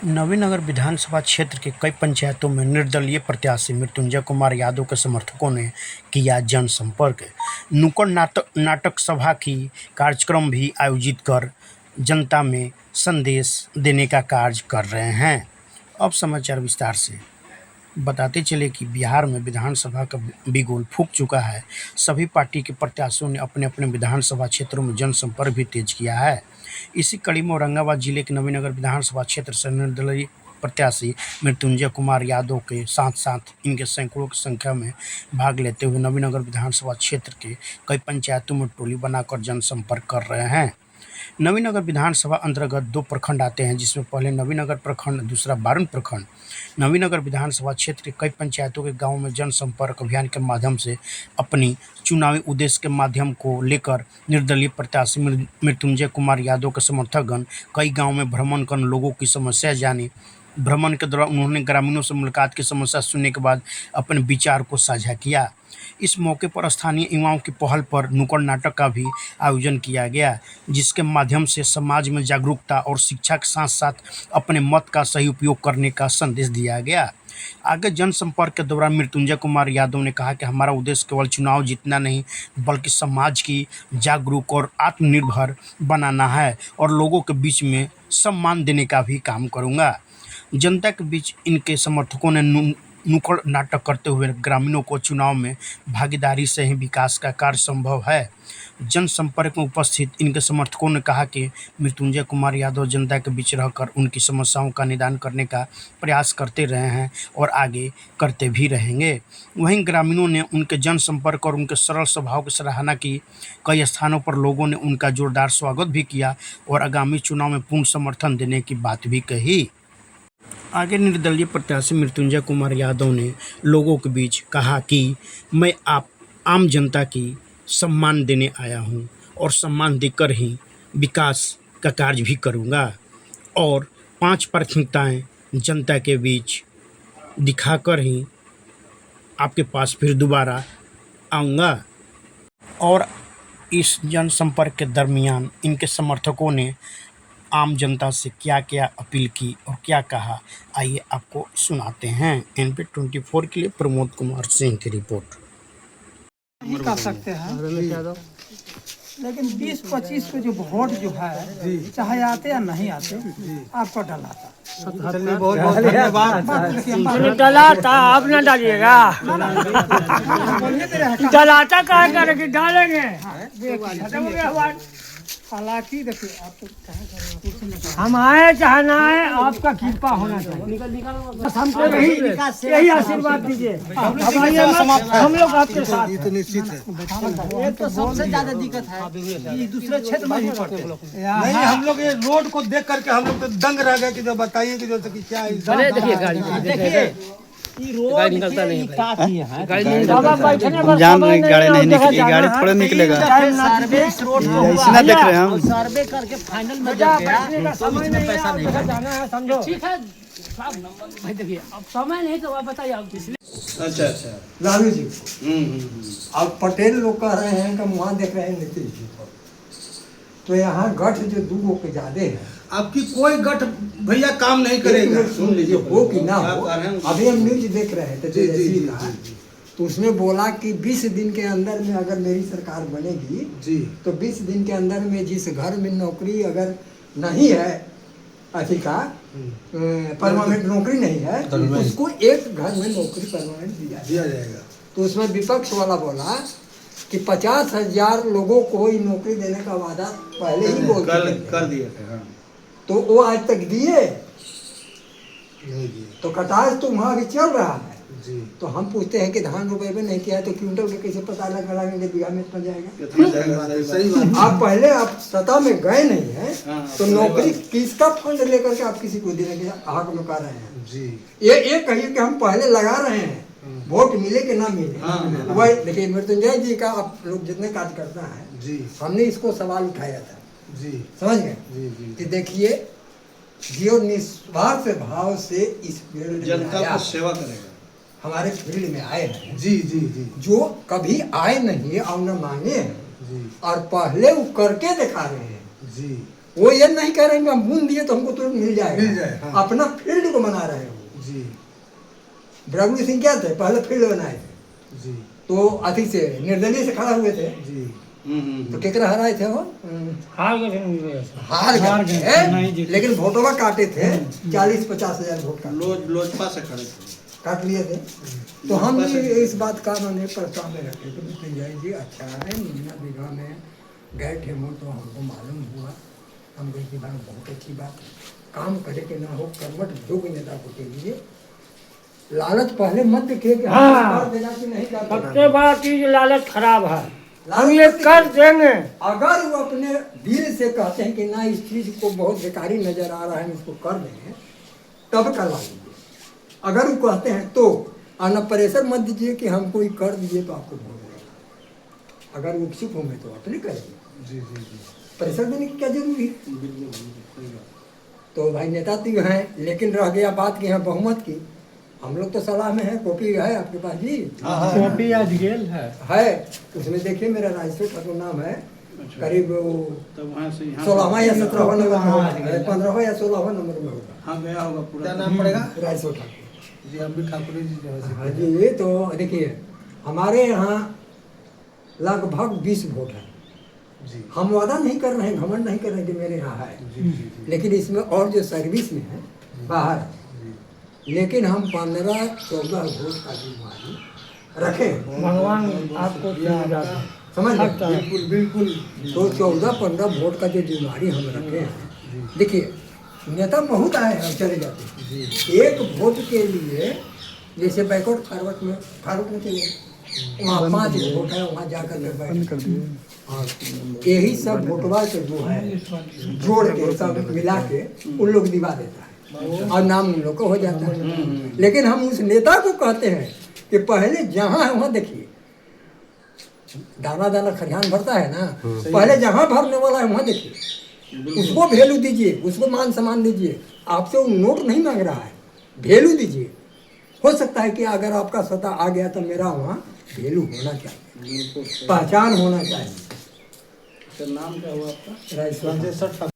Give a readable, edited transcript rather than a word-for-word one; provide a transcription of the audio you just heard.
नवीनगर विधानसभा क्षेत्र के कई पंचायतों में निर्दलीय प्रत्याशी मृत्युंजय कुमार यादव के समर्थकों ने किया जनसंपर्क। नुक्कड़ नाटक सभा की कार्यक्रम भी आयोजित कर जनता में संदेश देने का कार्य कर रहे हैं। अब समाचार विस्तार से बताते चले कि बिहार में विधानसभा का बिगुल फूंक चुका है। सभी पार्टी के प्रत्याशियों ने अपने अपने विधानसभा क्षेत्रों में जनसंपर्क भी तेज किया है। इसी कड़ी में औरंगाबाद जिले के नवीनगर विधानसभा क्षेत्र से निर्दलीय प्रत्याशी मृत्युंजय कुमार यादव के साथ साथ इनके सैकड़ों की संख्या में भाग लेते हुए नवीनगर विधानसभा क्षेत्र के कई पंचायतों में टोली बनाकर जनसंपर्क कर रहे हैं। नवीनगर विधानसभा अंतर्गत 2 प्रखंड आते हैं, जिसमें पहले नवीनगर प्रखंड, दूसरा बारुण प्रखंड। नवीनगर विधानसभा क्षेत्र के कई पंचायतों के गांवों में जनसंपर्क अभियान के माध्यम से अपनी चुनावी उद्देश्य के माध्यम को लेकर निर्दलीय प्रत्याशी मृत्युंजय कुमार यादव के समर्थकगण कई गाँव में भ्रमण कर लोगों की समस्या जानी। भ्रमण के दौरान उन्होंने ग्रामीणों से मुलाकात की समस्या सुनने के बाद अपने विचार को साझा किया। इस मौके पर स्थानीय युवाओं की पहल पर नुक्कड़ नाटक का भी आयोजन किया गया, जिसके माध्यम से समाज में जागरूकता और शिक्षा के साथ साथ अपने मत का सही उपयोग करने का संदेश दिया गया। आगे जनसंपर्क के दौरान मृत्युंजय कुमार यादव ने कहा कि हमारा उद्देश्य केवल चुनाव जीतना नहीं, बल्कि समाज की जागरूक और आत्मनिर्भर बनाना है और लोगों के बीच में सम्मान देने का भी काम करूंगा। जनता के बीच इनके समर्थकों ने नुक्कड़ नाटक करते हुए ग्रामीणों को चुनाव में भागीदारी से ही विकास का कार्य संभव है। जनसंपर्क में उपस्थित इनके समर्थकों ने कहा कि मृत्युंजय कुमार यादव जनता के बीच रहकर उनकी समस्याओं का निदान करने का प्रयास करते रहे हैं और आगे करते भी रहेंगे। वहीं ग्रामीणों ने उनके जनसंपर्क और उनके सरल स्वभाव की सराहना की। कई स्थानों पर लोगों ने उनका जोरदार स्वागत भी किया और आगामी चुनाव में पूर्ण समर्थन देने की बात भी कही। आगे निर्दलीय प्रत्याशी मृत्युंजय कुमार यादव ने लोगों के बीच कहा कि मैं आम जनता की सम्मान देने आया हूं और सम्मान देकर ही विकास का कार्य भी करूंगा और 5 प्राथमिकताएं जनता के बीच दिखाकर ही आपके पास फिर दोबारा आऊँगा। और इस जनसंपर्क के दरमियान इनके समर्थकों ने आम जनता से क्या क्या अपील की और क्या कहा, आइए आपको सुनाते हैं। NP 24 के लिए प्रमोद कुमार सिंह की रिपोर्ट। नहीं कर सकते हैं, लेकिन 20-25 को जो वोट जो है, चाहे आते या नहीं आते, आपको डलाता। डलाता आप न डालिएगा, डलाता क्या करेंगे, डालेंगे। हालांकि देखिए, आप तो हम आए चाहे ना आए, आपका कृपा होना चाहिए। बस हमको यही आशीर्वाद दीजिए, हम लोग आपके साथ। ये तो सबसे ज्यादा दिक्कत है कि दूसरे क्षेत्र में भी पड़ते नहीं, हम लोग ये रोड को देख करके हम लोग तो दंग रह गए कि जो बताइए कि जैसे कि क्या देखिए गाड़ी गाड़ी निकलता नहीं है, जान रहे गाड़ी नहीं निकलेगी, गाड़ी थोड़ा निकलेगा। सर्वे देख रहे हैं हम, सर्वे करके फाइनल में जब गया तो इसमें पैसा नहीं है। समझो ठीक है भाई, देखिए अब समय नहीं तो आप बताइए आप पिछले। अच्छा लालू जी अब पटेल लोग कह रहे हैं कि वहाँ देख रहे हैं नीतीश जी को, तो यहाँ गठ जो 2 के ज्यादा है, आपकी कोई गठ भैया काम नहीं करेगा। सुन लीजिए, हो कि ना हो, अभी हम न्यूज देख रहे थे तो उसमें बोला कि 20 दिन के अंदर में अगर मेरी सरकार बनेगी जी, तो 20 दिन के अंदर में जिस घर में नौकरी अगर नहीं है, अथी का परमानेंट नौकरी नहीं है, तो उसको एक घर में नौकरी परमानेंट दिया जाएगा। तो उसमें विपक्ष वाला बोला कि 50,000 लोगों को ही नौकरी देने का वादा पहले ही कर दिया था, तो वो आज तक दिए। तो कटाज तो वहाँ अभी चल रहा है जी। तो हम पूछते हैं कि धान रुपए में नहीं किया है तो क्विंटल के कैसे पता लगाएंगे, बीघा में इतना जाएगा। आप पहले आप सतह में गए नहीं है, तो नौकरी किसका फंड लेकर के आप किसी को देने के हक में कर रहे हैं जी। ये कहिए कि हम पहले लगा रहे हैं, वोट मिले कि ना मिले। वही देखिए, मृत्युंजय जी का आप लोग जितने कार्यकर्ता है जी, हमने इसको सवाल उठाया था जी, समझ गए जी। कि देखिए, जो निस्वार्थ भाव से इस फील्ड जनता को सेवा करेगा, हमारे फील्ड में आए हैं जी जी जी, जो कभी आए नहीं और न मांगे हैं जी, और पहले वो करके दिखा रहे हैं जी। वो ये नहीं कह रहे हैं कि हम बूंद दिए तो हमको तुरंत मिल जाएगा, मिल जाए, हाँ। अपना फील्ड को बना रहे हैं। जी ब्रह्मवीर सिंह क्या थे, पहले फील्ड बनाए थे, जी तो अति से निर्दलीय से खड़ा हुए थे, जी तो केकरा हराए थे वो हार गए हार गए, लेकिन वोटवा काटे थे 40-50 हजार वोट का लोजपा से खड़े थे। काट लिए थे। तो हम भी इस बात का मैंने प्रस्ताव में रखे कि संजय जी अच्छा है, महीना बीघा में गए थे वो, तो हमको मालूम हुआ, हम गए कि भाई बहुत अच्छी बात, काम करे कि ना हो, कर्मठ योग नेता को के लिए लालच पहले मत देखिए कि हाँ। कर देना कि नहीं कर सबसे देना। बड़ा चीज लालच खराब है, हम लालच ये मत कर देखिए। देंगे। अगर वो अपने दिल से कहते हैं कि ना इस चीज को बहुत बेकारी नजर आ रहा है, हम इसको कर देंगे, तब करवा लीजिए। अगर वो कहते हैं तो न प्रेशर मत दीजिए कि हमको ये कर दीजिए तो आपको भोग लगेगा। अगर वो इच्छुक होंगे तो अपने करेंगे, जी जी जी प्रेशर देने की क्या जरूरी है। बिल्कुल सही बात। तो भाई नेता तो हैं, लेकिन रह गया बात की है बहुमत की। हम लोग तो सलाह में है, कॉपी है आपके पास जी? कॉपी आज गेल है। उसमें देखिए मेरा राजेश्वर ठाकुर नाम है, करीब तब वहाँ से यहाँ 16वां या 17वां नंबर में होगा, 15वां या 16वां नंबर में होगा हाँ गया होगा पूरा। क्या नाम पड़ेगा? राजेश्वर ठाकुर जी हम भी ठाकुर जी जो है हाँ जी। ये तो देखिए हमारे यहाँ लगभग 20 वोट है। जी हम वादा नहीं कर रहे हैं, घमंड नहीं कर रहे हैं कि मेरे यहाँ है, जी जी जी लेकिन इसमें और जो सर्विस में है बाहर है, लेकिन हम 15-14 वोट का जिम्मेदारी रखे हैं। भगवान आपको समझ गए? बिल्कुल बिल्कुल तो 14-15 वोट का जो जिम्मेदारी हम रखे हैं, देखिए नेता बहुत आए हैं और चले जाते हैं। एक वोट के लिए जैसे बैकवर्ड फारूक में चले, वहाँ 5 वोट है, वहाँ जाकर के बैठ, हाँ, यही सब वोटवा के जो है जोड़ के सब मिला के उन लोग दिवा देता है और नाम उन लोग को हो जाता है। लेकिन हम उस नेता को कहते हैं कि पहले जहाँ है वहाँ देखिए, दाना दाना खरिहान भरता है ना, पहले जहाँ भरने वाला है वहाँ देखिए, उसको वैल्यू दीजिए, उसको मान सम्मान दीजिए। आपसे वो नोट नहीं मांग रहा है, वैल्यू दीजिए। हो सकता है कि अगर आपका सत्ता आ गया तो मेरा वहाँ वैल्यू होना चाहिए, पहचान होना चाहिए। नाम क्या हुआ आपका? राजेश्वर राजेश्वर ठाकुर।